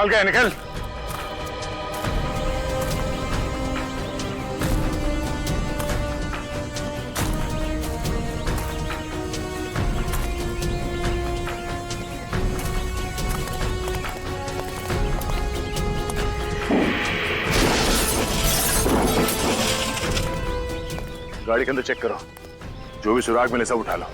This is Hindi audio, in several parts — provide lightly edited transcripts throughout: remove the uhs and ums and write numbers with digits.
निकल गए, निकल। गाड़ी के अंदर चेक करो, जो भी सुराग मिले सब उठा लो।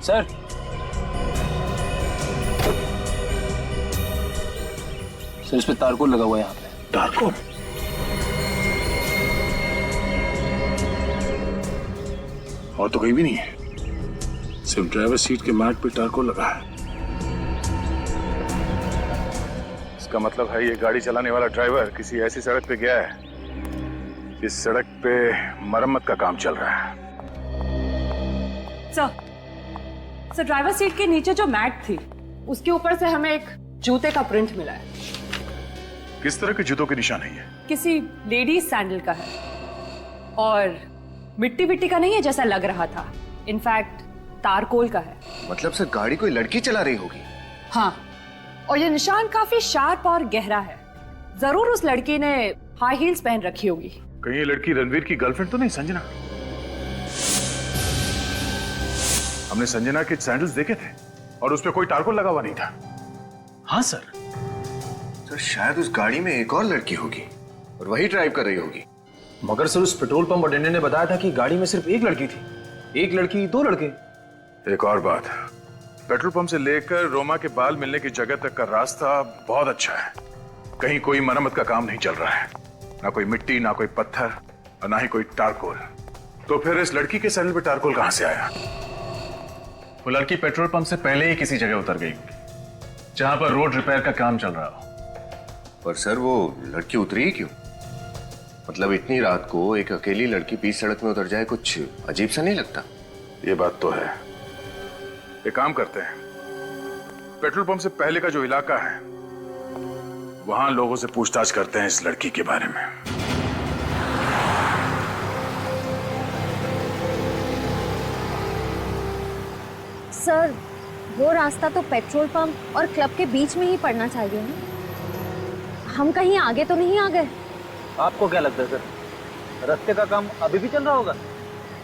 सर, सर इस पे तारकोल लगा हुआ है यहाँ पे। तारकोल? और तो कहीं भी नहीं है, सिर्फ ड्राइवर सीट के मैट पे तारकोल लगा है। इसका मतलब है ये गाड़ी चलाने वाला ड्राइवर किसी ऐसी सड़क पे गया है जिस सड़क पे मरम्मत का काम चल रहा है। सर ड्राइवर सीट के नीचे जो मैट थी उसके ऊपर से हमें एक जूते का प्रिंट मिला है। किस तरह के जूतों के निशान है ये? किसी लेडीज सैंडल का है और मिट्टी विट्टी का नहीं है जैसा लग रहा था, इनफैक्ट तारकोल का है। मतलब सर गाड़ी कोई लड़की चला रही होगी? हाँ, और ये निशान काफी शार्प और गहरा है। जरूर उस लड़की ने हाई हील्स पहन रखी होगी। कहीं ये लड़की रणवीर की गर्लफ्रेंड तो नहीं संजना? हमने संजना के सैंडल्स देखे थे और उस पे कोई तारकोल लगा हुआ नहीं था। हाँ सर। सर शायद उस गाड़ी में एक और लड़की होगी और वही ड्राइव कर रही होगी। मगर सर उस पेट्रोल पंप अटेंडेंट ने बताया था कि गाड़ी में सिर्फ एक लड़की थी। एक लड़की, दो लड़के। एक और बात, पेट्रोल पंप से लेकर रोमा के बाल मिलने की जगह तक का रास्ता बहुत अच्छा है। कहीं कोई मरम्मत का काम नहीं चल रहा है, ना कोई मिट्टी, ना कोई पत्थर और ना ही कोई तारकोल। तो फिर इस लड़की के सैंडल पे तारकोल कहां से आया? वो लड़की पेट्रोल पंप से पहले ही किसी जगह उतर गई जहां पर रोड रिपेयर का काम चल रहा हो। पर सर वो लड़की उतरी ही क्यों? मतलब इतनी रात को एक अकेली लड़की बीच सड़क में उतर जाए, कुछ अजीब सा नहीं लगता? ये बात तो है। एक काम करते हैं, पेट्रोल पंप से पहले का जो इलाका है वहां लोगों से पूछताछ करते हैं इस लड़की के बारे में। सर वो रास्ता तो पेट्रोल पंप और क्लब के बीच में ही पड़ना चाहिए ना। हम कहीं आगे तो नहीं आ गए? आपको क्या लगता है सर, रास्ते का काम अभी भी चल रहा होगा?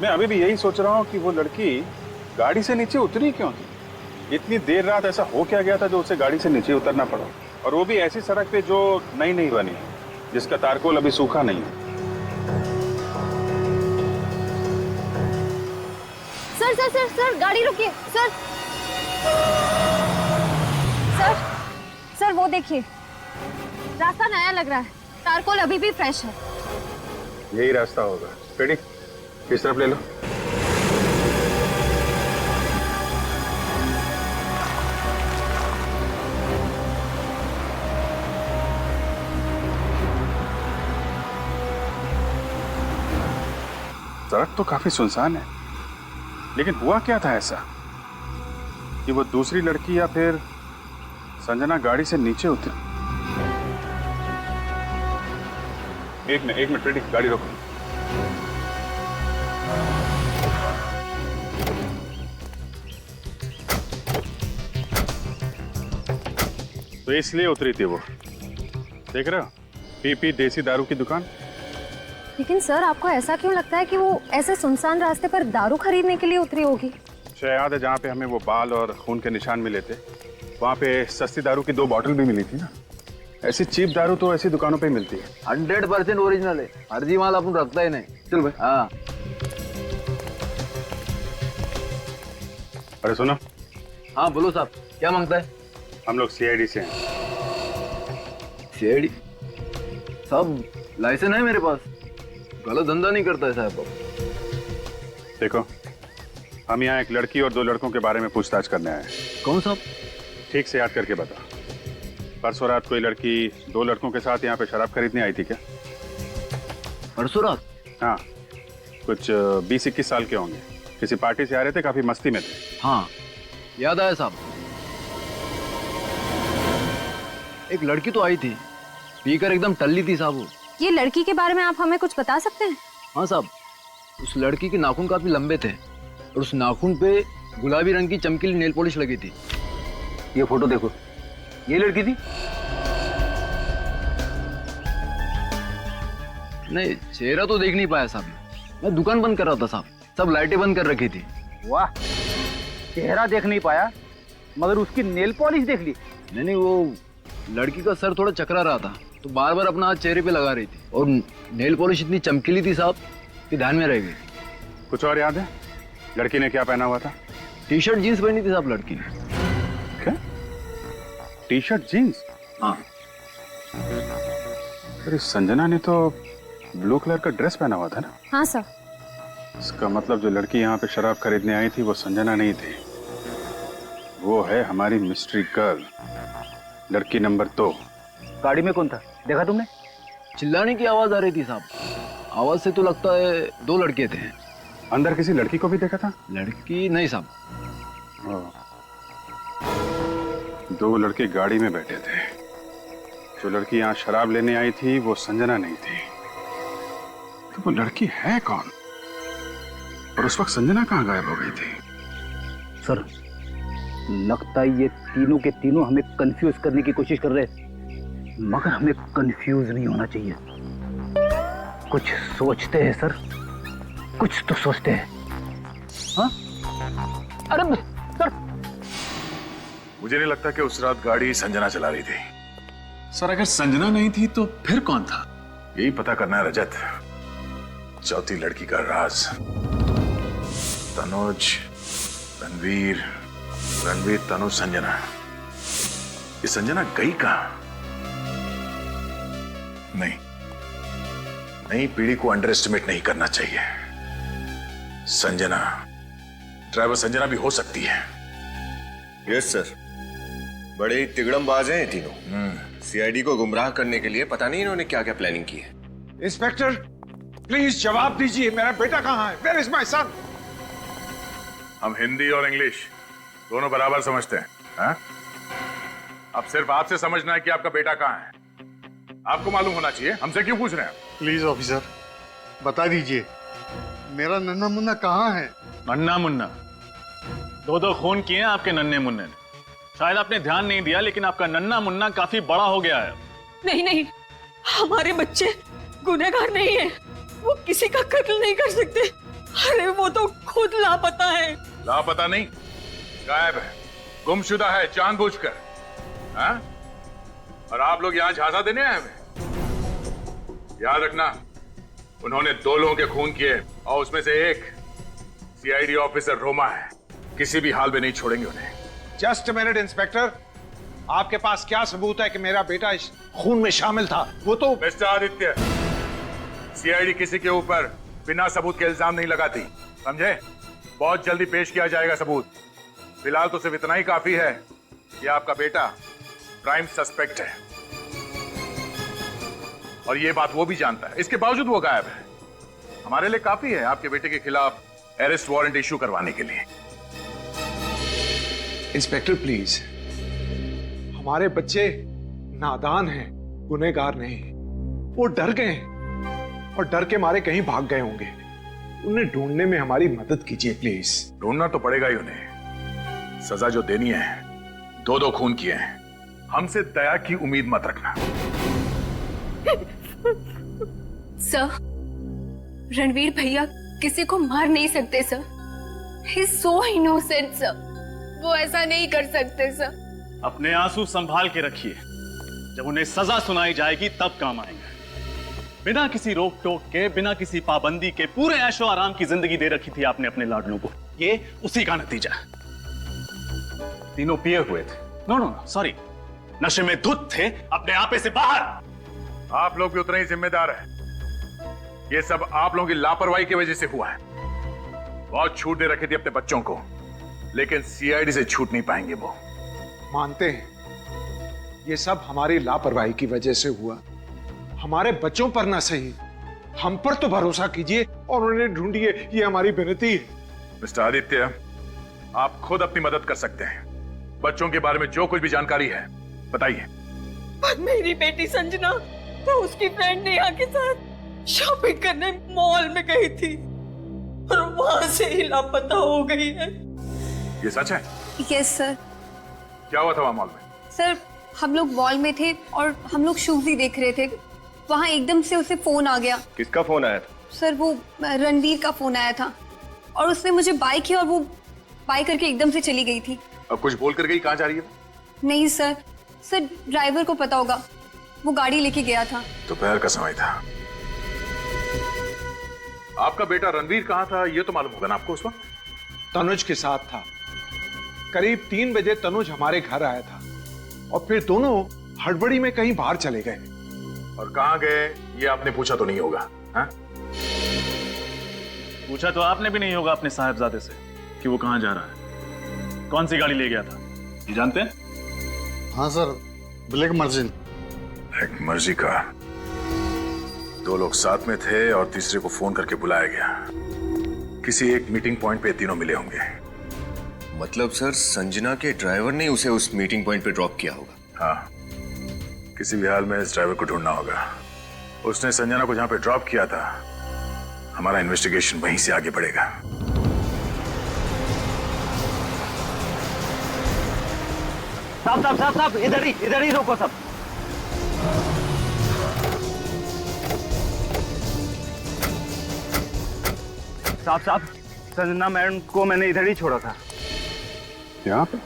मैं अभी भी यही सोच रहा हूँ कि वो लड़की गाड़ी से नीचे उतरी क्यों थी? इतनी देर रात ऐसा हो क्या गया था जो उसे गाड़ी से नीचे उतरना पड़ा, और वो भी ऐसी सड़क पे जो नई नहीं बनी है, जिसका तारकोल अभी सूखा नहीं है। सर सर सर सर गाड़ी रुकिए सर। सर सर वो देखिए, रास्ता नया लग रहा है, तारकोल अभी भी फ्रेश है। यही रास्ता होगा। पेडी किस तरफ ले लो। सड़क तो काफी सुनसान है, लेकिन हुआ क्या था ऐसा कि वो दूसरी लड़की या फिर संजना गाड़ी से नीचे उतरी? एक मिनट पेडी, गाड़ी रोको। तो इसलिए उतरी थी वो, देख रहे हो, पीपी देसी दारू की दुकान। लेकिन सर आपको ऐसा क्यों लगता है कि वो ऐसे सुनसान रास्ते पर दारू खरीदने के लिए उतरी होगी? याद है जहाँ पे हमें वो बाल और खून के निशान मिले थे, वहाँ पे सस्ती दारू की 2 बॉटल भी मिली थी ना। ऐसी चीप दारू तो ऐसी दुकानों पे ही मिलती है। 100% ओरिजिनल है, फर्जी माल अपन रखता ही नहीं। चल भाई। हाँ। अरे सुनो। हाँ बोलो साहब, क्या मांगता है? हम लोग सीआईडी से हैं। सीआईडी? सब लाइसेंस है मेरे पास, गलत धंधा नहीं करता है साहब। देखो, हम यहाँ एक लड़की और 2 लड़कों के बारे में पूछताछ करने आए हैं। कौन साहब? ठीक से याद करके बता। परसों रात कोई लड़की 2 लड़कों के साथ यहाँ पे शराब खरीदने आई थी क्या? परसों रात? हाँ, कुछ 20-21 साल के होंगे। किसी पार्टी से आ रहे थे, काफी मस्ती में थे। हाँ, याद आया साहब। एक लड़की तो आई थी, पीकर एकदम टल्ली थी साहब वो। ये लड़की के बारे में आप हमें कुछ बता सकते हैं? हाँ साहब, उस लड़की के नाखून काफी लंबे थे और उस नाखून पे गुलाबी रंग की चमकीली नेल पॉलिश लगी थी। ये फोटो देखो, ये लड़की थी? नहीं, चेहरा तो देख नहीं पाया साहब। मैं दुकान बंद कर रहा था साहब, सब लाइटें बंद कर रखी थी। वाह, चेहरा देख नहीं पाया मगर उसकी नेल पॉलिश देख ली। नहीं, वो लड़की का सर थोड़ा चकरा रहा था तो बार बार अपना हाथ चेहरे पे लगा रही थी और नेल पॉलिश इतनी चमकीली थी साहब कि ध्यान में रह गई। कुछ और याद है? लड़की ने क्या पहना हुआ था? टी शर्ट जीन्स पहनी थी साहब लड़की ने। क्या? T shirt jeans? हाँ। अरे संजना ने तो ब्लू कलर का ड्रेस पहना हुआ था ना? हाँ सर। इसका मतलब जो लड़की यहाँ पे शराब खरीदने आई थी वो संजना नहीं थी, वो है हमारी मिस्ट्री गर्ल, लड़की नंबर 2। गाड़ी में कौन था, देखा तुमने? चिल्लाने की आवाज आ रही थी साहब। आवाज से तो लगता है 2 लड़के थे। अंदर किसी लड़की को भी देखा था? लड़की नहीं साहब। 2 लड़के गाड़ी में बैठे थे। जो लड़की यहाँ शराब लेने आई थी वो संजना नहीं थी, तो वो लड़की है कौन? और उस वक्त संजना कहाँ गायब हो गई थी? सर, लगता है ये तीनों के तीनों हमें कंफ्यूज करने की कोशिश कर रहे हैं, मगर हमें कंफ्यूज नहीं होना चाहिए। कुछ सोचते हैं सर, कुछ तो सोचते हैं। हाँ? अरे सर, मुझे नहीं लगता कि उस रात गाड़ी संजना चला रही थी। सर अगर संजना नहीं थी तो फिर कौन था? यही पता करना है रजत। चौथी लड़की का राज। तनुज, रणवीर, तनु, संजना। ये संजना गई कहां? नहीं, पीढ़ी को अंडर एस्टिमेट नहीं करना चाहिए। संजना, ड्राइवर संजना भी हो सकती है। यस सर, बड़े ही तिगड़मबाज हैं ये तीनों। सीआईडी को गुमराह करने के लिए पता नहीं इन्होंने क्या क्या प्लानिंग की है। इंस्पेक्टर प्लीज जवाब दीजिए, मेरा बेटा कहाँ है? Where is my son? हम हिंदी और इंग्लिश दोनों बराबर समझते हैं। हाँ? अब सिर्फ आपसे समझना है कि आपका बेटा कहाँ है। आपको मालूम होना चाहिए, हमसे क्यों पूछ रहे हैं? प्लीज ऑफिसर बता दीजिए, मेरा नन्ना मुन्ना कहाँ है? नन्ना मुन्ना? 2 खून किए हैं आपके नन्हे मुन्ने ने। शायद आपने ध्यान नहीं दिया, लेकिन आपका नन्ना मुन्ना काफी बड़ा हो गया है। नहीं, हमारे बच्चे गुनहगार नहीं है, वो किसी का कत्ल नहीं कर सकते। अरे वो तो खुद लापता है। लापता नहीं, गायब है, गुमशुदा है जानबूझकर। हाँ? और आप लोग यहाँ झांसा देने आए हैं? याद रखना, उन्होंने 2 लोगों के खून किए और उसमें से एक सीआईडी ऑफिसर रोमा है। किसी भी हाल में नहीं छोड़ेंगे उन्हें। जस्ट मिनट इंस्पेक्टर, आपके पास क्या सबूत है कि मेरा बेटा इस खून में शामिल था? वो तो मिस्टर आदित्य, सीआईडी किसी के ऊपर बिना सबूत के इल्जाम नहीं लगाती, समझे? बहुत जल्दी पेश किया जाएगा सबूत। फिलहाल तो सिर्फ इतना ही काफी है कि आपका बेटा प्राइम सस्पेक्ट है, और ये बात वो भी जानता है। इसके बावजूद वो गायब है। हमारे लिए काफी है आपके बेटे के खिलाफ अरेस्ट वारंट इश्यू करवाने के लिए। इंस्पेक्टर प्लीज, हमारे बच्चे नादान हैं, गुनहगार नहीं। वो डर गए हैं और डर के मारे कहीं भाग गए होंगे। उन्हें ढूंढने में हमारी मदद कीजिए प्लीज। ढूंढना तो पड़ेगा ही उन्हें। सजा जो देनी है, 2 खून किए हैं। हमसे दया की उम्मीद मत रखना। सर, रणवीर भैया किसी को मार नहीं सकते sir. He is so innocent sir, वो ऐसा नहीं कर सकते सर। अपने आंसू संभाल के रखिए, जब उन्हें सजा सुनाई जाएगी तब काम आएंगे। बिना किसी रोक टोक के, बिना किसी पाबंदी के पूरे ऐशो आराम की जिंदगी दे रखी थी आपने अपने लाडलों को। ये उसी का नतीजा है। तीनों पिए हुए थे, नो सॉरी, नशे में धुत थे, अपने आपे से बाहर। आप लोग भी उतने ही जिम्मेदार हैं। ये सब आप लोगों की लापरवाही की वजह से हुआ है। बहुत छूट दे रखी थी अपने बच्चों को, लेकिन सीआईडी से छूट नहीं पाएंगे वो। मानते हैं ये सब हमारी लापरवाही की वजह से हुआ। हमारे बच्चों पर ना सही, हम पर तो भरोसा कीजिए और उन्हें ढूंढिए, ये हमारी विनती है। मिस्टर आदित्य, आप खुद अपनी मदद कर सकते हैं। बच्चों के बारे में जो कुछ भी जानकारी है बताइए। पर मेरी बेटी संजना तो उसकी फ्रेंड नेहा के साथ शॉपिंग करने मॉल में गई थी और वहां से ही लापता हो गई है। ये सच है? Yes sir. क्या हुआ था वहां मॉल में? सर हम लोग मॉल में थे और हम लोग शूज ही देख रहे थे, वहां एकदम से उसे फोन आ गया। किसका फोन आया था? सर वो रणवीर का फोन आया था और उसने मुझे बाय किया और वो बाय करके एकदम से चली गई थी। अब कुछ बोल कर गई? कहाँ जा रही है? नहीं सर, सर ड्राइवर को पता होगा, वो गाड़ी लेके गया था। दोपहर का समय था। आपका बेटा रणवीर कहाँ था ये तो मालूम होगा ना आपको उस वक्त? तनुज के साथ था। करीब 3 बजे तनुज हमारे घर आया था और फिर दोनों हड़बड़ी में कहीं बाहर चले गए। और कहाँ गए ये आपने पूछा तो नहीं होगा? हाँ? पूछा तो आपने भी नहीं होगा अपने साहबजादे से कि वो कहाँ जा रहा है, कौन सी गाड़ी ले गया था, ये जानते हैं? हाँ सर, ब्लैक मर्जिन। एक मर्जी का 2 लोग साथ में थे और तीसरे को फोन करके बुलाया गया। किसी एक मीटिंग पॉइंट पे तीनों मिले होंगे। मतलब सर संजना के ड्राइवर ने उसे उस मीटिंग पॉइंट पे ड्रॉप किया होगा? हाँ, किसी भी हाल में इस ड्राइवर को ढूंढना होगा। उसने संजना को जहां पे ड्रॉप किया था, हमारा इन्वेस्टिगेशन वहीं से आगे बढ़ेगा। साहब इधर ही रोको सब। साहब संजना मैडम को मैंने इधर ही छोड़ा था। यहाँ पे?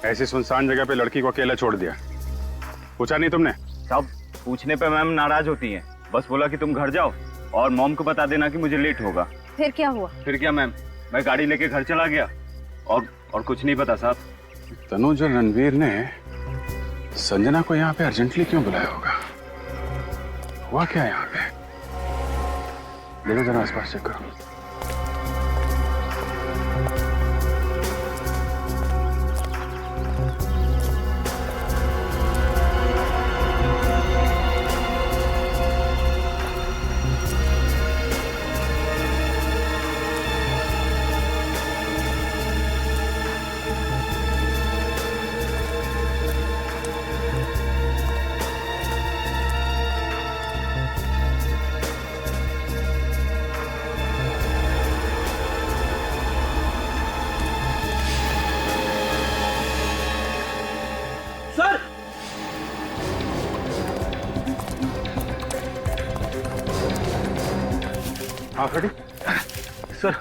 ऐसी सुनसान जगह पे लड़की को अकेला छोड़ दिया, पूछा नहीं तुमने? साहब पूछने पे मैम नाराज होती हैं, बस बोला कि तुम घर जाओ और मॉम को बता देना कि मुझे लेट होगा। फिर क्या हुआ? फिर क्या मैम, मैं गाड़ी लेके घर चला गया और कुछ नहीं पता साहब। तनुज और रणवीर ने संजना को यहाँ पे अर्जेंटली क्यों बुलाया होगा? हुआ क्या यहाँ पे? देखो जरा आसपास चेक करो। हाँ खड़ी सर।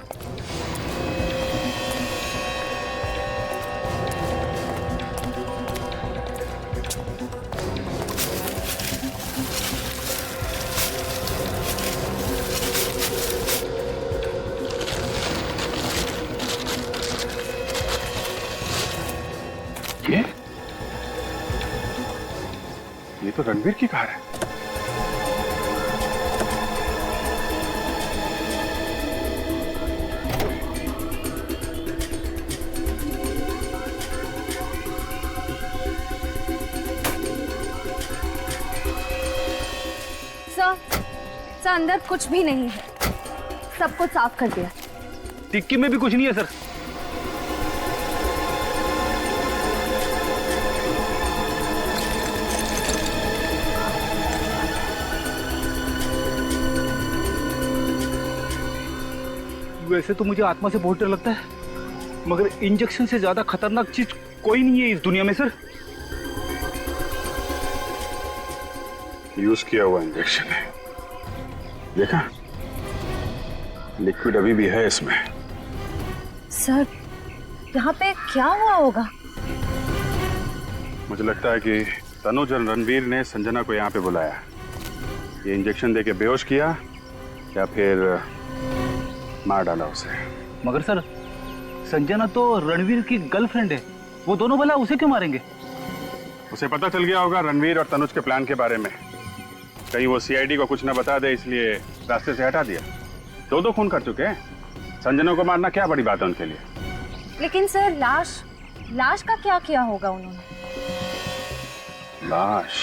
ये तो रणवीर की कार है। सर अंदर कुछ भी नहीं है, सब कुछ साफ कर दिया। टिक्की में भी कुछ नहीं है सर। वैसे तो मुझे आत्मा से बहुत डर लगता है, मगर इंजेक्शन से ज्यादा खतरनाक चीज कोई नहीं है इस दुनिया में सर। यूज किया हुआ इंजेक्शन है, देखा? लिक्विड अभी भी है इसमें। सर यहाँ पे क्या हुआ होगा? मुझे लगता है कि तनुज और रणवीर ने संजना को यहाँ पे बुलाया, ये इंजेक्शन देके बेहोश किया या फिर मार डाला उसे। मगर सर संजना तो रणवीर की गर्लफ्रेंड है, वो दोनों भला उसे क्यों मारेंगे? उसे पता चल गया होगा रणवीर और तनुज के प्लान के बारे में, कहीं वो सीआईडी को कुछ ना बता दे, इसलिए रास्ते से हटा दिया। दो खून कर चुके हैं। संजना को मारना क्या बड़ी बात है उनके लिए। लेकिन सर लाश का क्या किया होगा उन्होंने? लाश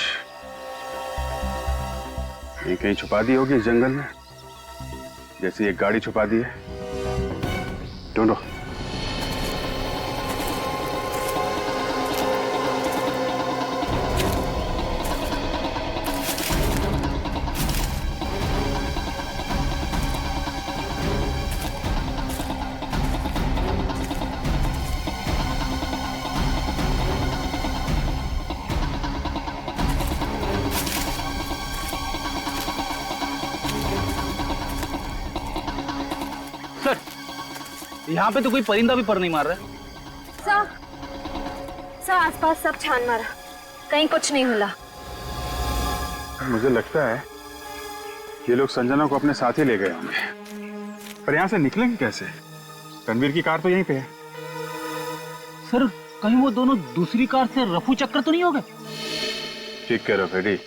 ये कहीं छुपा दी होगी इस जंगल में, जैसी एक गाड़ी छुपा दी है। ढूंढो। यहाँ पे तो कोई परिंदा भी पर नहीं मार रहा है। सर आसपास सब छान मारा, कहीं कुछ नहीं मिला। मुझे लगता है ये लोग संजना को अपने साथ ही ले गए होंगे, पर यहाँ से निकलेंगे कैसे? रणवीर की कार तो यहीं पे है। सर कहीं वो दोनों दूसरी कार से रफू चक्कर तो नहीं हो गए? ठीक कह रहे हो फेडी,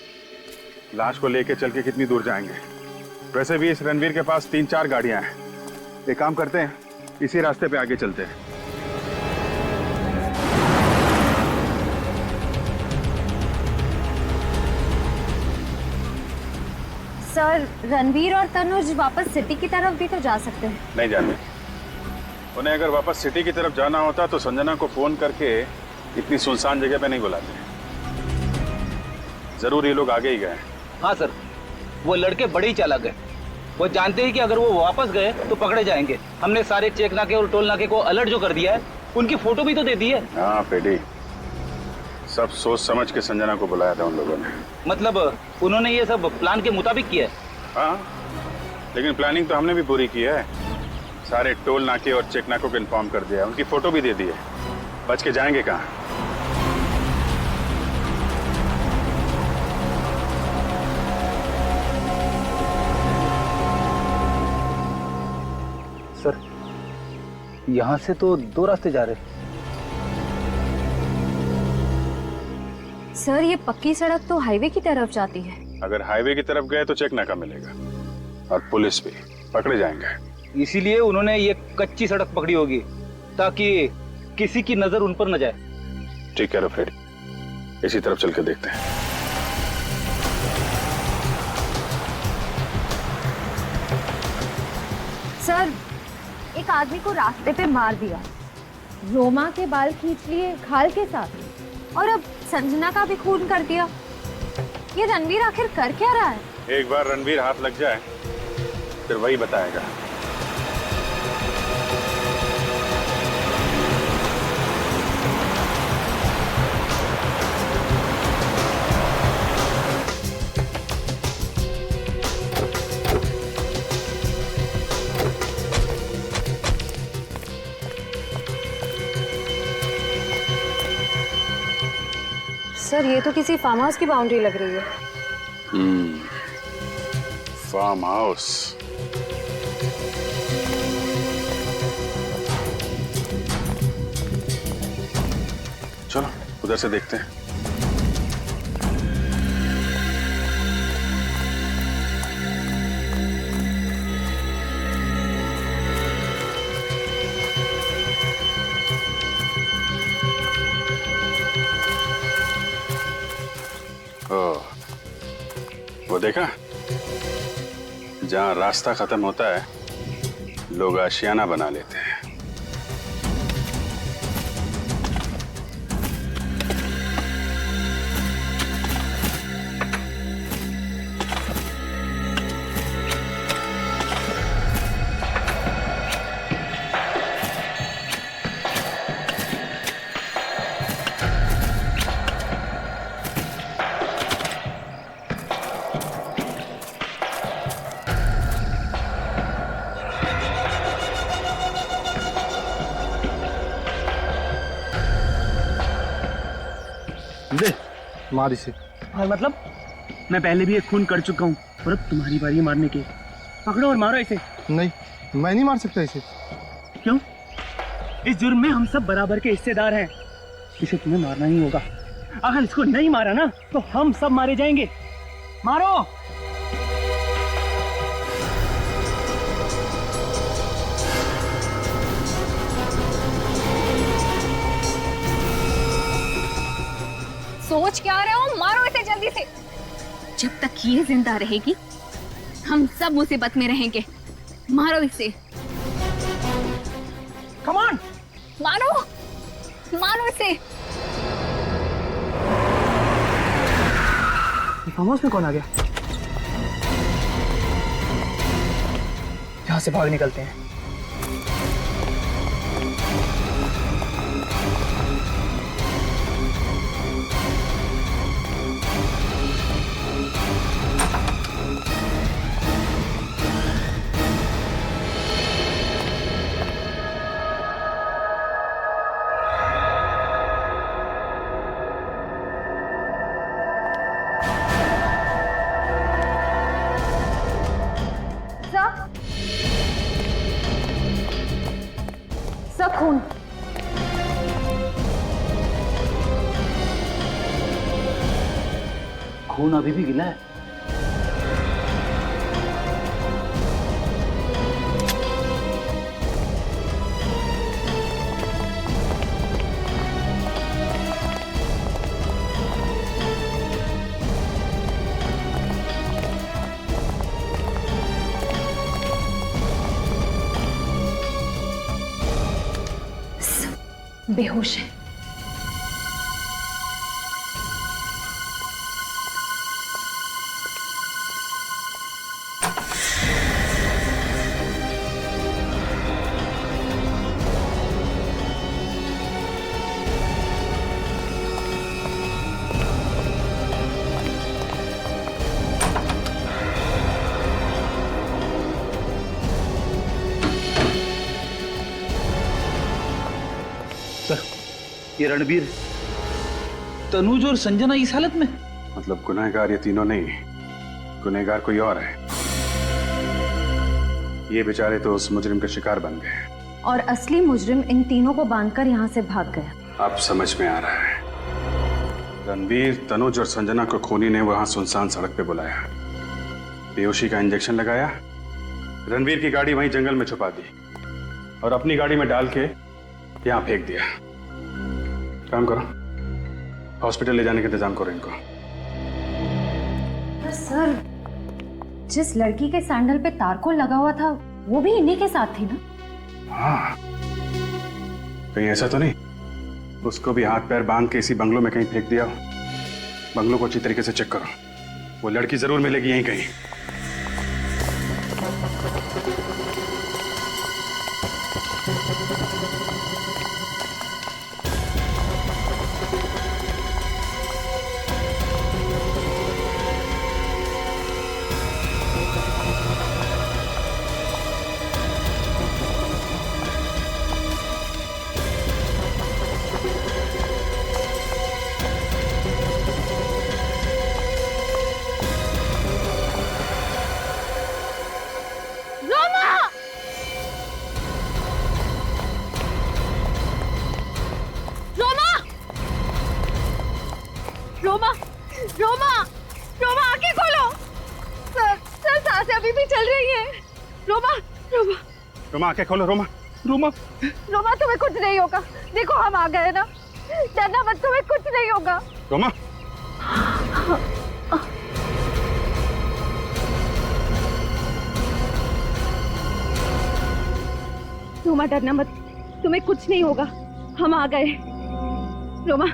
लाश को लेके चल के कितनी दूर जाएंगे? वैसे भी इस रणवीर के पास 3-4 गाड़ियां हैं। एक काम करते हैं, इसी रास्ते पे आगे चलते हैं। सर रणवीर और तनुज वापस सिटी की तरफ भी तो जा सकते हैं। नहीं जाने, उन्हें अगर वापस सिटी की तरफ जाना होता तो संजना को फोन करके इतनी सुनसान जगह पे नहीं बुलाते। जरूर ये लोग आगे ही गए। हाँ सर, वो लड़के बड़े ही चालाक है। वो जानते हैं कि अगर वो वापस गए तो पकड़े जाएंगे। हमने सारे चेक नाके और टोल नाके को अलर्ट जो कर दिया है, उनकी फोटो भी तो दे दी है। हाँ फेडी, सब सोच समझ के संजना को बुलाया था उन लोगों ने। मतलब उन्होंने ये सब प्लान के मुताबिक किया है? हाँ, लेकिन प्लानिंग तो हमने भी पूरी की है। सारे टोल नाके और चेक नाकों को इन्फॉर्म कर दिया, उनकी फोटो भी दे दी है। बच के जाएंगे कहाँ? सर यहाँ से तो 2 रास्ते जा रहे हैं। सर ये पक्की सड़क तो हाईवे की तरफ जाती है। अगर हाईवे की तरफ गए तो चेक नाका मिलेगा और पुलिस भी, पकड़े जाएंगे। इसीलिए उन्होंने ये कच्ची सड़क पकड़ी होगी ताकि किसी की नजर उन पर न जाए। ठीक है फ्रेडी, इसी तरफ चल के देखते हैं। सर एक आदमी को रास्ते पे मार दिया, रोमा के बाल खींच लिए खाल के साथ, और अब संजना का भी खून कर दिया। ये रणवीर आखिर कर क्या रहा है? एक बार रणवीर हाथ लग जाए फिर वही बताएगा। सर ये तो किसी फार्म हाउस की बाउंड्री लग रही है। Farm house. चलो उधर से देखते हैं। वो देखा, जहां रास्ता खत्म होता है लोग आशियाना बना लेते हैं। मार इसे। और मतलब मैं पहले भी एक खून कर चुका हूँ और अब तुम्हारी बारी है मारने की। पकड़ो और मारो इसे। नहीं, मैं नहीं मार सकता इसे। क्यों? इस जुर्म में हम सब बराबर के हिस्सेदार हैं। इसे तुम्हें मारना ही होगा। अगर इसको नहीं मारा ना तो हम सब मारे जाएंगे। मारो। सोच क्या रहे हो? मारो इसे जल्दी से। जब तक ये जिंदा रहेगी हम सब मुसीबत में रहेंगे। मारो इसे। कम ऑन, मारो मारो इसे। फार्म हाउस में कौन आ गया? यहाँ से भाग निकलते हैं। सब खून। खून अभी भी गिला है। बेहोश है। ये रणवीर, तनुज और संजना इस हालत में? मतलब गुनहगार ये तीनों नहीं, गुनहगार कोई और है। ये बेचारे तो उस मुजरिम का शिकार बन गए और असली मुजरिम इन तीनों को बांधकर यहाँ से भाग गया। अब समझ में आ रहा है। रणवीर, तनुज और संजना को खूनी ने वहां सुनसान सड़क पे बुलाया, बेहोशी का इंजेक्शन लगाया, रणवीर की गाड़ी वहीं जंगल में छुपा दी और अपनी गाड़ी में डाल के यहाँ फेंक दिया। काम करो, हॉस्पिटल ले जाने का इंतजाम करो इनको। पर सर, जिस लड़की के सैंडल पे तारकोल लगा हुआ था वो भी इन्हीं के साथ थी ना? हाँ, कहीं ऐसा तो नहीं उसको भी हाथ पैर बांध के इसी बंगलों में कहीं फेंक दिया हो? बंगलों को अच्छी तरीके से चेक करो, वो लड़की जरूर मिलेगी यहीं कहीं। रोमा, रोमा, रोमा आंखें खोलो। सर, सर सांसें अभी भी चल रही हैं। रोमा, रोमा, रोमा आंखें खोलो। रोमा, रोमा, रोमा तुम्हें कुछ नहीं होगा। देखो हम आ गए ना, डरना मत, तुम्हें कुछ नहीं होगा। रोमा, रोमा डरना मत, तुम्हें कुछ नहीं होगा, हम आ गए। रोमा,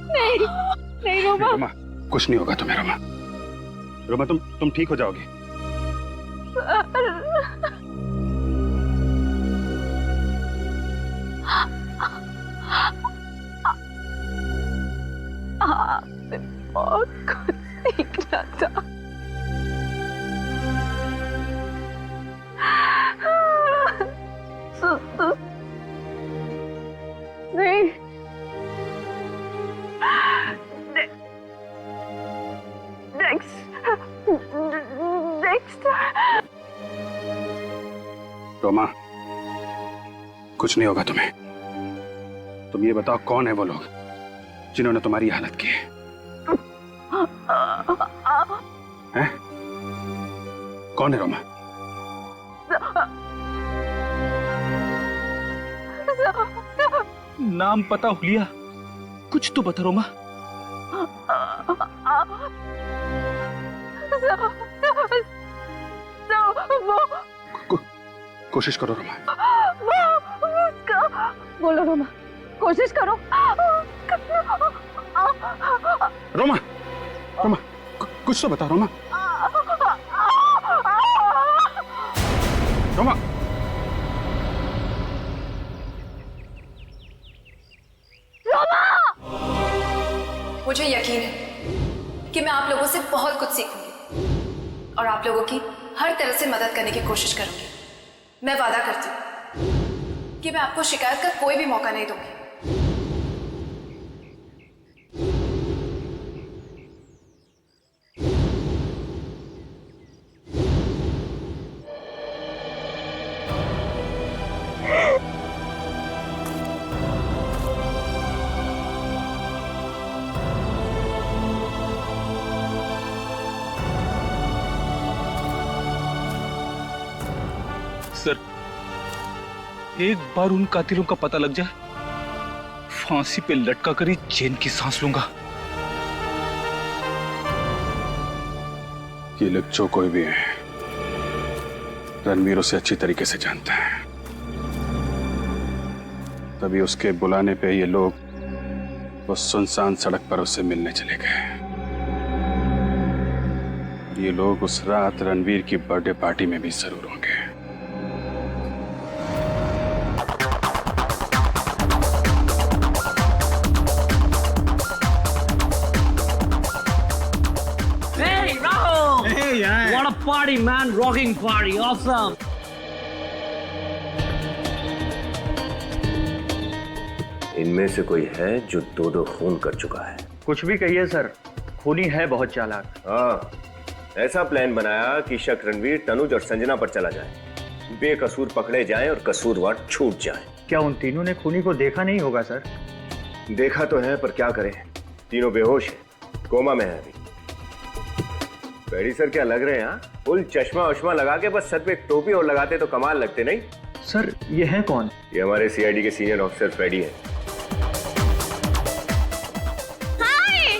नहीं, नहीं रोमा। रोमा, कुछ नहीं होगा तुम्हें। रोमा, रोमा तुम ठीक हो जाओगी। बहुत कुछ सीखना था। नहीं, नेक्स्ट रोमा, कुछ नहीं होगा तुम्हें। तुम ये बताओ कौन है वो लोग जिन्होंने तुम्हारी हालत की है? हैं? कौन है रोमा? नाम पता हुलिया, कुछ तो बता रोमा। कोशिश करो रोमा। बोलो रोमा, कोशिश करो। रोमा, रोमा, कुछ तो बता रोमा। रोमा, मुझे यकीन है कि मैं आप लोगों से बहुत कुछ सीखूंगी और आप लोगों की हर तरह से मदद करने की कोशिश करूंगी। मैं वादा करती हूँ कि मैं आपको शिकायत का कोई भी मौका नहीं दूंगी। सर, एक बार उन कातिलों का पता लग जाए, फांसी पे लटका कर ही चैन की सांस लूंगा। ये लोग जो कोई भी है, रणवीर उसे अच्छी तरीके से जानता है। तभी उसके बुलाने पे ये लोग उस सुनसान सड़क पर उससे मिलने चले गए। ये लोग उस रात रणवीर की बर्थडे पार्टी में भी जरूर होंगे। What a party, man! Rocking party, awesome! इनमें से कोई है जो दो दो खून कर चुका है? कुछ भी कहिए सर, खूनी है बहुत चालाक। हाँ, ऐसा प्लान बनाया कि शक रणवीर, तनुज और संजना पर चला जाए, बेकसूर पकड़े जाएं और कसूरवार छूट जाएं। क्या उन तीनों ने खूनी को देखा नहीं होगा सर? देखा तो है, पर क्या करें, तीनों बेहोश हैं, कोमा में है अभी। पेड़ी सर क्या लग रहे हैं? हाँ, फुल चश्मा वश्मा लगा के बस सर पे एक टोपी और लगाते तो कमाल लगते नहीं? सर ये है कौन? ये हमारे सीआईडी के सीनियर ऑफिसर पेड़ी है। हाय,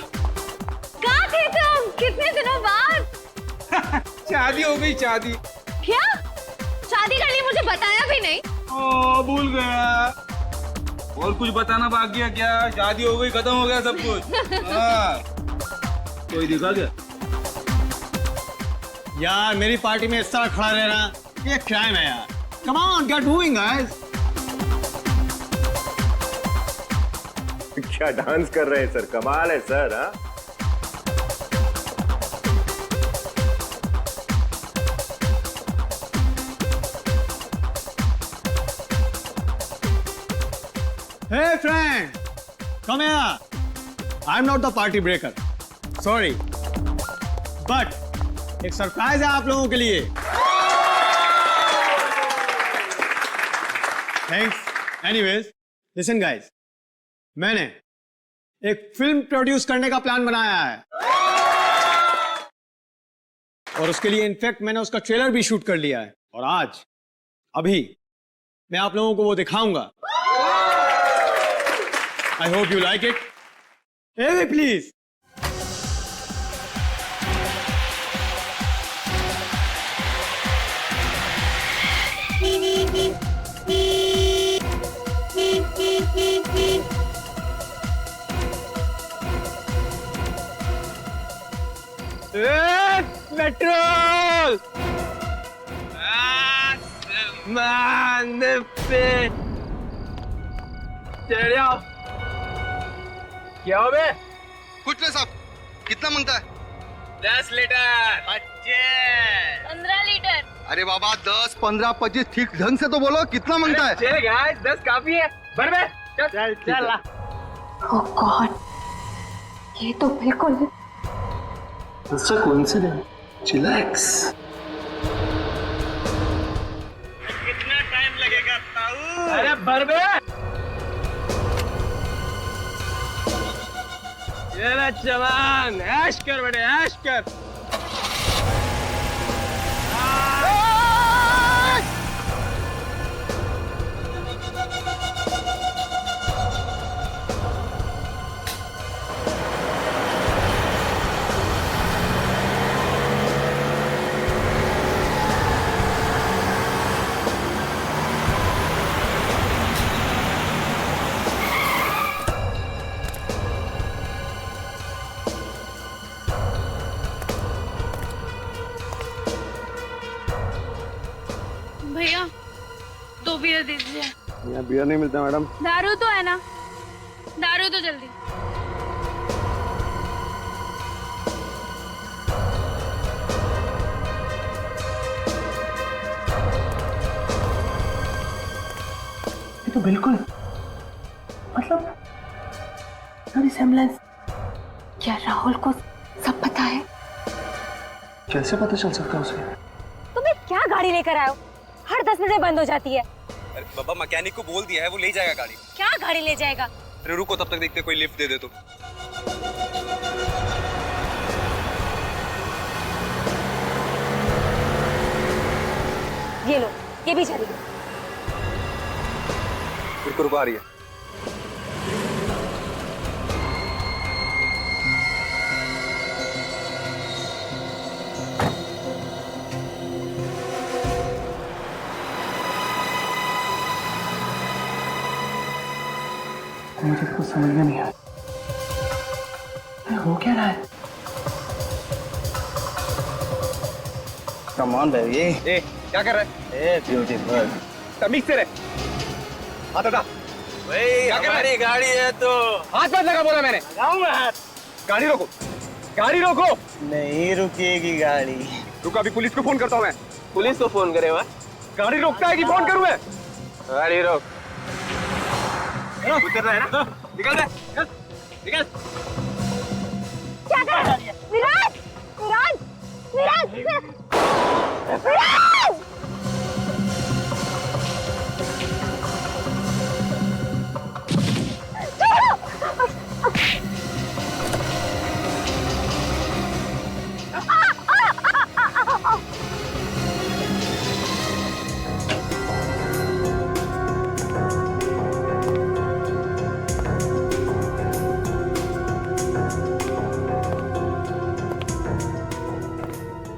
कहाँ थे तुम? कितने दिनों बाद? शादी हो गई, शादी। क्या? शादी कर ली, मुझे बताया भी नहीं। ओ, भूल गया। और कुछ बताना बाकी है क्या? शादी हो गई, खत्म हो गया सब कुछ। हाँ। कोई दिखा क्या? यार मेरी पार्टी में इस तरह खड़ा रहना ये क्राइम है यार। Come on, get moving, guys. क्या डांस कर रहे हैं सर, कमाल है सर। हाँ, Hey friend, come here. I'm not the party breaker. Sorry, but एक सरप्राइज है आप लोगों के लिए। थैंक्स। एनीवेज, लिसन गाइस, मैंने एक फिल्म प्रोड्यूस करने का प्लान बनाया है और उसके लिए इनफैक्ट मैंने उसका ट्रेलर भी शूट कर लिया है और आज अभी मैं आप लोगों को वो दिखाऊंगा। I hope you like it. Hey, please. Petrol पे चढ़ जाओ। क्या हो बे? कुछ नहीं साहब, कितना मांगता है? 10 लीटर। 15 लीटर। अरे बाबा 10, 15, 25 ठीक ढंग से तो बोलो, कितना मांगता है? चलेगा, 10 काफी है। भर बे, चल चल। ओह गॉड, ये तो बिल्कुल It's a coincidence. Chillax. कितना टाइम लगेगा ताऊ? अरे भर बे। ये ले जवान, ऐश कर बेटे, ऐश कर। भैया 2 बियर दे दीजिए। यहाँ बियर नहीं मिलता मैडम। दारू तो है ना, दारू तो जल्दी। ये तो बिल्कुल मतलब रिसेम्बलेंस। क्या राहुल को सब पता है? कैसे पता चल सकता है उसे? तुम्हें क्या गाड़ी लेकर आए हो? हर 10 मिनट में बंद हो जाती है। अरे बाबा मैकेनिक को बोल दिया है, वो ले जाएगा गाड़ी। क्या गाड़ी ले जाएगा? अरे रुको, तब तक देखते कोई लिफ्ट दे दे तो। ये लो, ये भी चली गई। रुको रुको, आ रही है। मुझे तो कुछ समझ में नहीं आया, हो क्या रहा है? कमान भाई, ये क्या कर रहा है? ब्यूटीफुल, तमीज से रहे। हाथ हटा भाई, हमारी गाड़ी है तो हाथ मत लगा, बोला मैंने। लगाऊंगा हाथ। गाड़ी रोको, गाड़ी रोको। नहीं रुकेगी गाड़ी। रुको, अभी पुलिस को फोन करता हूँ मैं। पुलिस को फोन करे? गाड़ी रोकता है कि फोन करूँ मैं? गाड़ी रोक। उतर रहा है ना? निकल रहा है, निकल। क्या कर रहा है? विराज! विराज! विराज! विराज!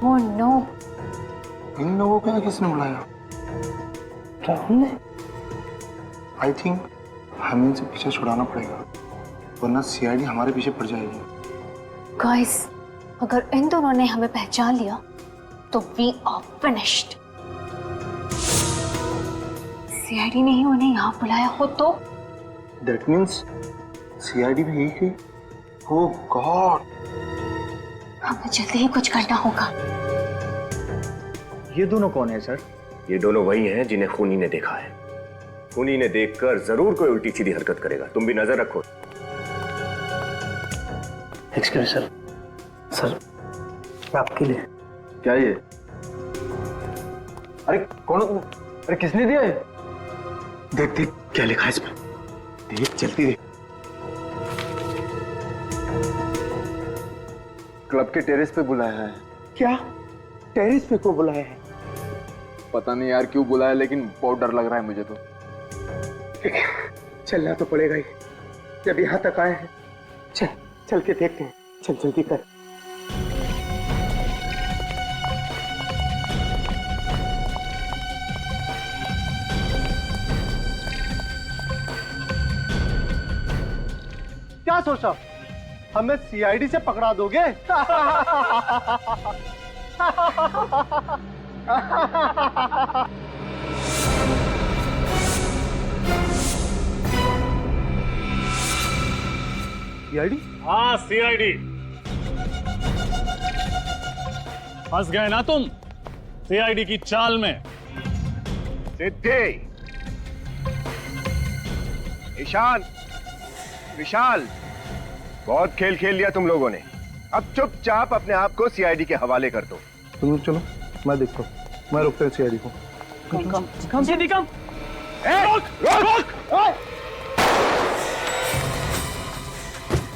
Oh no! इन लोगों को किसने बुलाया? राहुल ने? आई थिंक हमें इनसे पीछे छुड़ाना पड़ेगा, वरना सीआईडी हमारे पीछे पड़ जाएगी। Guys, अगर इन दोनों ने हमें पहचान लिया तो we are finished. सीआईडी ने ही उन्हें यहाँ बुलाया हो तो? That means सीआईडी भी यही है। Oh God! हमें जल्दी ही कुछ करना होगा। ये दोनों कौन है सर? ये दोनों वही हैं जिन्हें खूनी ने देखा है। खूनी ने देखकर जरूर कोई उल्टी सीधी हरकत करेगा, तुम भी नजर रखो। एक्सक्यूज सर, सर आपके लिए। क्या ये? अरे कौन? अरे किसने दिया है? देख देख क्या लिखा है इसमें, देख जल्दी देख। क्लब के टेरेस पे बुलाया है। क्या? टेरेस पे को बुलाया है? पता नहीं यार क्यों बुलाया, लेकिन बहुत डर लग रहा है मुझे तो। चलना तो पड़ेगा ही, जब यहाँ तक आए हैं। चल चल के देखते हैं, चल जल्दी कर। क्या सोचा, हमें सीआईडी से पकड़ा दोगे? सीआईडी? हाँ सीआईडी। फंस गए ना तुम सीआईडी की चाल में। सिद्धि, ईशान, विशाल, बहुत खेल खेल लिया तुम लोगों ने। अब चुपचाप अपने आप को सीआईडी के हवाले कर दो। तुम लोग चलो, मैं देखता हूँ, मैं रोकता हूँ सीआईडी को। कम सीधी कम। रोक, रोक, रोक।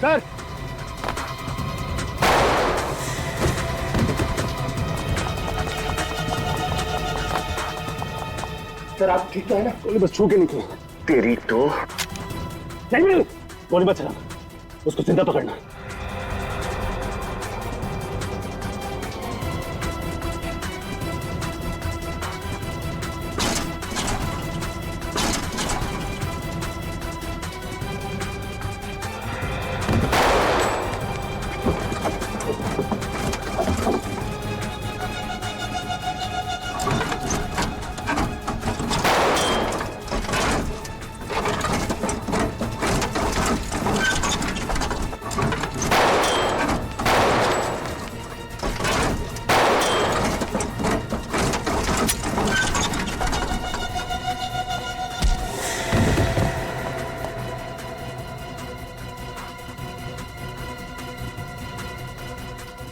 सर, सर आप ठीक तो है ना? गोली बस छू के निकले। तेरी तो नहीं, गोली मत चलाना, उसको जिंदा पकड़ना।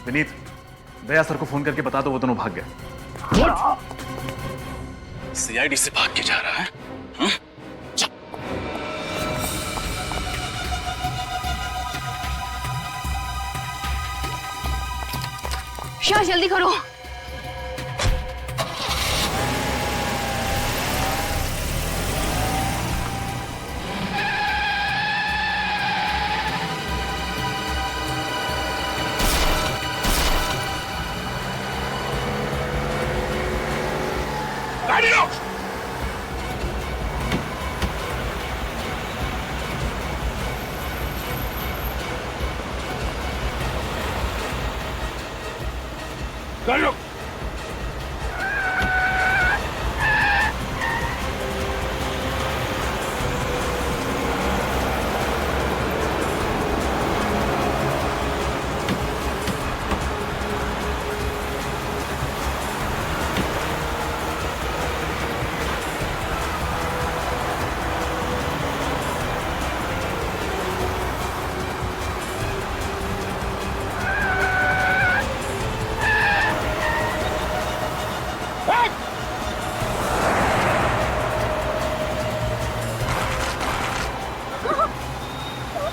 विनीत, दया सर को फोन करके बता दो वो दोनों भाग गए। सीआईडी से भाग के जा रहा है? हाँ? शाह जल्दी करो। गाड़ी लो। गाड़ी लो।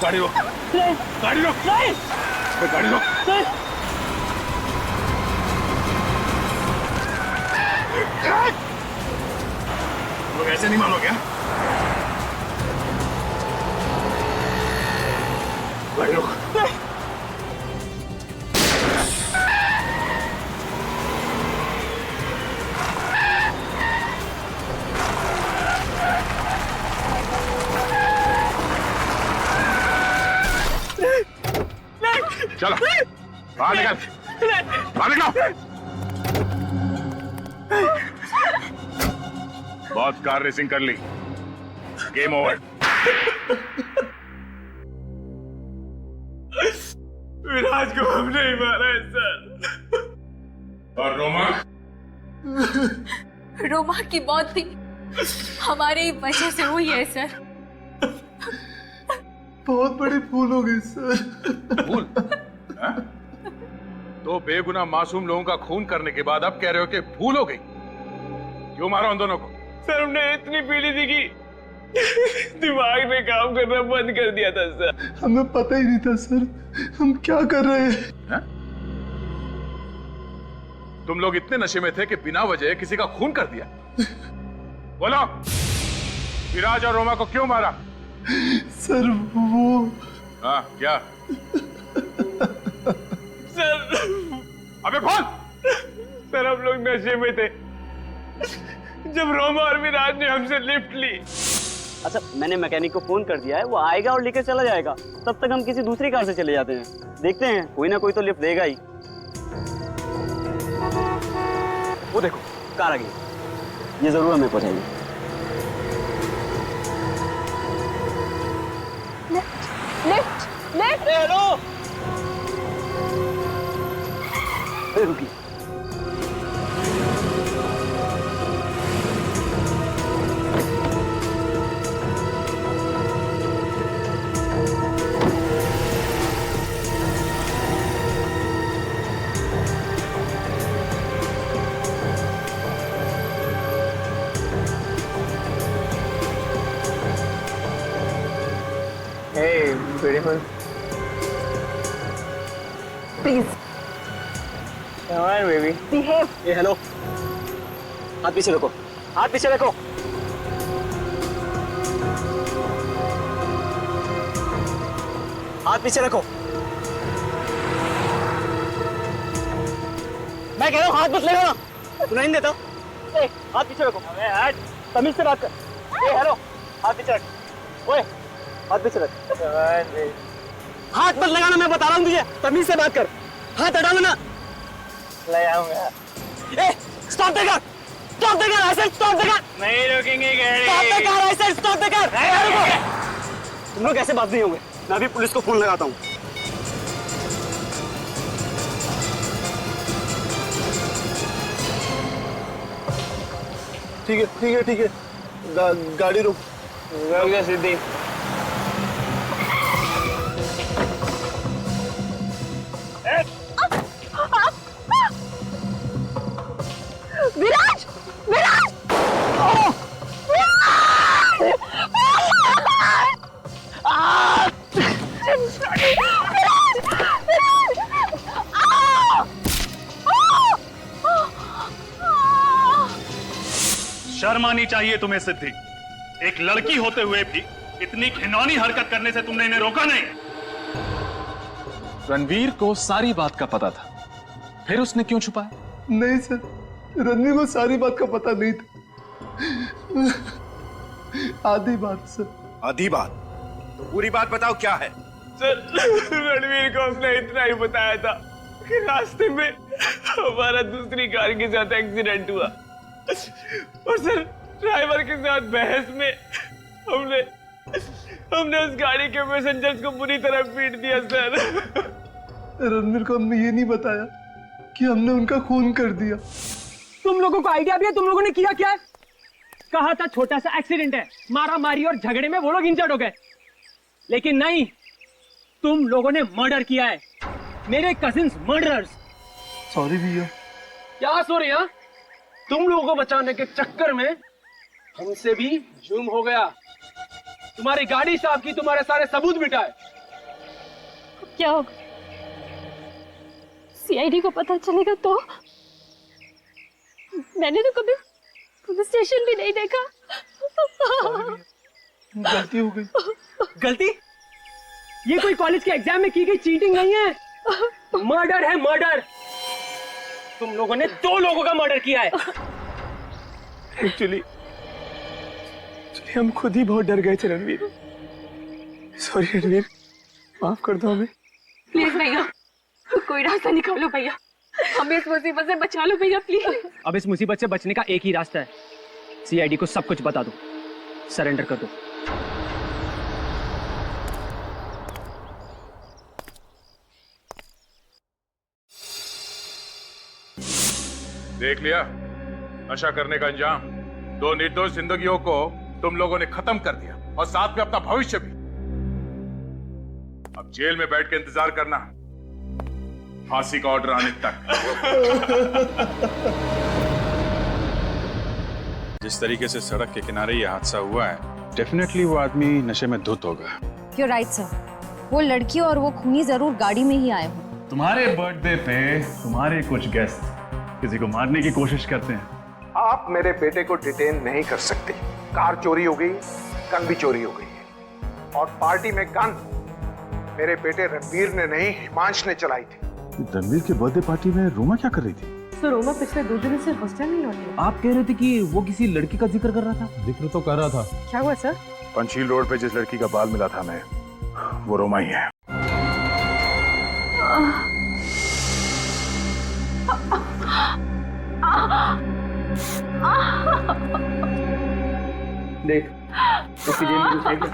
गाड़ी लो। गाड़ी लो। गाड़ी लो। लोग ऐसे नहीं मानो क्या? गाड़ी लो। चलो बाहर निकल, बाहर निकलो। बहुत कार रेसिंग कर ली, गेम ओवर। विराज को हमने ही मारा है सर। और रोमा? रोमा की मौत भी हमारी वजह से हुई है सर। बहुत बड़ी भूल हो गई सर। भूल? दो बेगुनाह मासूम लोगों का खून करने के बाद अब कह रहे हो कि भूल हो गई? क्यों मारा उन दोनों को? सर हमने इतनी पीली थी कि दिमाग ने काम करना बंद कर दिया था सर। हमें पता ही नहीं था सर हम क्या कर रहे हैं। तुम लोग इतने नशे में थे कि बिना वजह किसी का खून कर दिया। बोलो, विराज और रोमा को क्यों मारा? सर वो हाँ क्या? सर अबे बोल। सर हम लोग नशे में थे जब रोमा और विराज ने हमसे लिफ्ट ली। अच्छा मैंने मैकेनिक को फोन कर दिया है, वो आएगा और लेकर चला जाएगा। तब तक हम किसी दूसरी कार से चले जाते हैं। देखते हैं कोई ना कोई तो लिफ्ट देगा ही। वो देखो कार आ गई, ये जरूर हमें पहुंचाएगी। Lift lift. हेलो रुकी। Hey, beautiful. Please. Come on, baby. Behave. ये हेलो, हाथ पीछे रखो, हाथ पीछे रखो। पीछे रखो। मैं कह रहा हूँ हाथ मत लगाना, सुनाई नहीं देता। ए, हाथ पीछे रखो। तमीज से बात कर। ए हेलो, हाथ पीछे रख। ओए, हाथ पीछे रख। हाथ मत लगाना, मैं बता रहा हूँ तुझे। तमीज से बात कर, हाथ हटा लेना। लगाऊंगा। ए, stop the car, stop the car, I said stop the car. नहीं रुकेंगे गाड़ी। Stop the car, I said stop the car. तुम लोग ऐसे बात नहीं होंगे, मैं अभी पुलिस को फोन लगाता हूँ। ठीक है ठीक है ठीक है, गाड़ी रोक। रुक जा सिद्धि। विराज, विराज, शर्म आनी चाहिए तुम्हें सिद्धि। एक लड़की होते हुए भी इतनी घिनौनी हरकत करने से तुमने इन्हें रोका नहीं। रणवीर को सारी बात का पता था, फिर उसने क्यों छुपाया? नहीं सर, रणवीर को सारी बात का पता नहीं था, आधी बात सर। आधी बात? तो पूरी बात बताओ क्या है? सर रणवीर को हमने इतना ही बताया था कि रास्ते में हमारा दूसरी कार के साथ एक्सीडेंट हुआ और सर ड्राइवर के साथ बहस में हमने उस गाड़ी के पैसेंजर्स को बुरी तरह पीट दिया सर। रणवीर को हमने ये नहीं बताया कि हमने उनका खून कर दिया। तुम लोगों को आइडिया भी है तुम लोगों ने किया क्या? कहा था छोटा सा एक्सीडेंट है, मारा मारी और झगड़े में वो लोग इंजर्ड हो गए, लेकिन नहीं, तुम लोगों ने मर्डर किया है, मेरे कजिन्स मर्डरर्स। सॉरी भैया। क्या सॉरी? हाँ, तुम लोगों को बचाने के चक्कर में हमसे भी जुर्म हो गया। तुम्हारी गाड़ी साफ की, तुम्हारे सारे सबूत मिटाए। क्या होगा? सीआईडी को पता चलेगा तो? मैंने तो कभी पुलिस स्टेशन भी नहीं देखा। गलती हो गई। गलती? ये कोई कॉलेज के एग्जाम में की गई चीटिंग नहीं है, मर्डर है मर्डर। तुम लोगों ने 2 लोगों का मर्डर किया है। एक्चुअली हम खुद ही बहुत डर गए थे रणवीर। सॉरी रणवीर, माफ कर दो हमें। प्लीज भैया, कोई रास्ता निकालो भैया, हमें इस मुसीबत से बचा लो भैया प्लीज। अब इस मुसीबत से बचने का एक ही रास्ता है, सीआईडी को सब कुछ बता दो, सरेंडर कर दो। देख लिया नशा करने का अंजाम। 2 निर्दोष जिंदगियों को तुम लोगों ने खत्म कर दिया और साथ में अपना भविष्य भी। अब जेल में बैठ के इंतजार करना फांसी का ऑर्डर आने तक। जिस तरीके से सड़क के किनारे ये हादसा हुआ है, डेफिनेटली वो आदमी नशे में धुत होगा। You're right, sir. वो लड़की और वो खूनी जरूर गाड़ी में ही आए हों। तुम्हारे बर्थडे पे तुम्हारे कुछ गेस्ट किसी को मारने की कोशिश करते हैं। आप मेरे बेटे को डिटेन नहीं कर सकते। कार चोरी हो गई, गन भी चोरी हो गई है, और पार्टी में गन मेरे बेटे रणवीर ने नहीं, हिमांश ने चलाई थी। रणवीर की बर्थडे पार्टी में रोमा क्या कर रही थी? सर रोमा पिछले 2 दिनों से हॉस्टल नहीं लौटी। आप कह रहे थे कि वो किसी लड़की का जिक्र कर रहा था। जिक्र तो कर रहा था। क्या हुआ सर? पंचशील रोड पे जिस लड़की का बाल मिला था हमें, वो रोमा ही है। देख उसकी जेब में कुछ है क्या?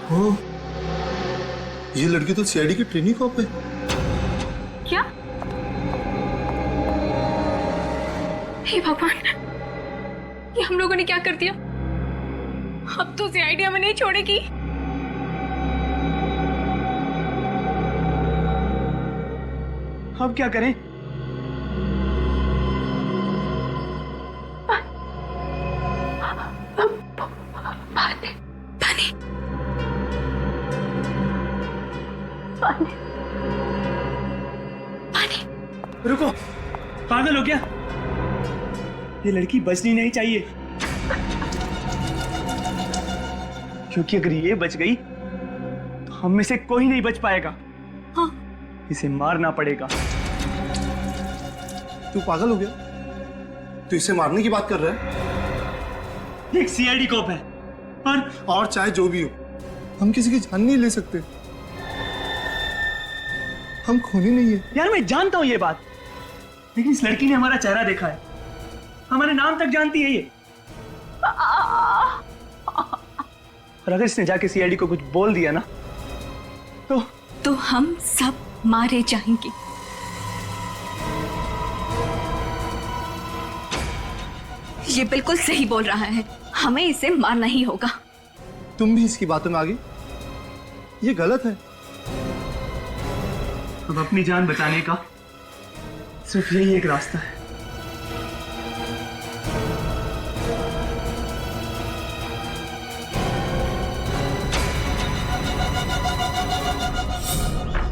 हाँ, ये लड़की तो सीआईडी की ट्रेनिंग कॉप है। क्या? हे भगवान, ये हम लोगों ने क्या कर दिया? अब तो सीआईडी हमें नहीं छोड़ेगी। अब क्या करें? पानी पागल हो क्या? ये लड़की बचनी नहीं चाहिए, क्योंकि अगर ये बच गई तो हम में से कोई नहीं बच पाएगा। हाँ। इसे मारना पड़ेगा। तू पागल हो गया? तू इसे मारने की बात कर रहा है? एक सीआईडी कॉप है और चाहे जो भी हो, हम किसी की जान नहीं ले सकते। हम खूनी नहीं है। यार मैं जानता हूं ये बात, लेकिन इस लड़की ने हमारा चेहरा देखा है, हमारे नाम तक जानती है ये। और अगर इसने जाके सीआईडी को कुछ बोल दिया ना तो हम सब मारे जाएंगे। ये बिल्कुल सही बोल रहा है, हमें इसे मारना ही होगा। तुम भी इसकी बातों में आ गई? ये गलत है। अब अपनी जान बचाने का सिर्फ यही एक रास्ता है।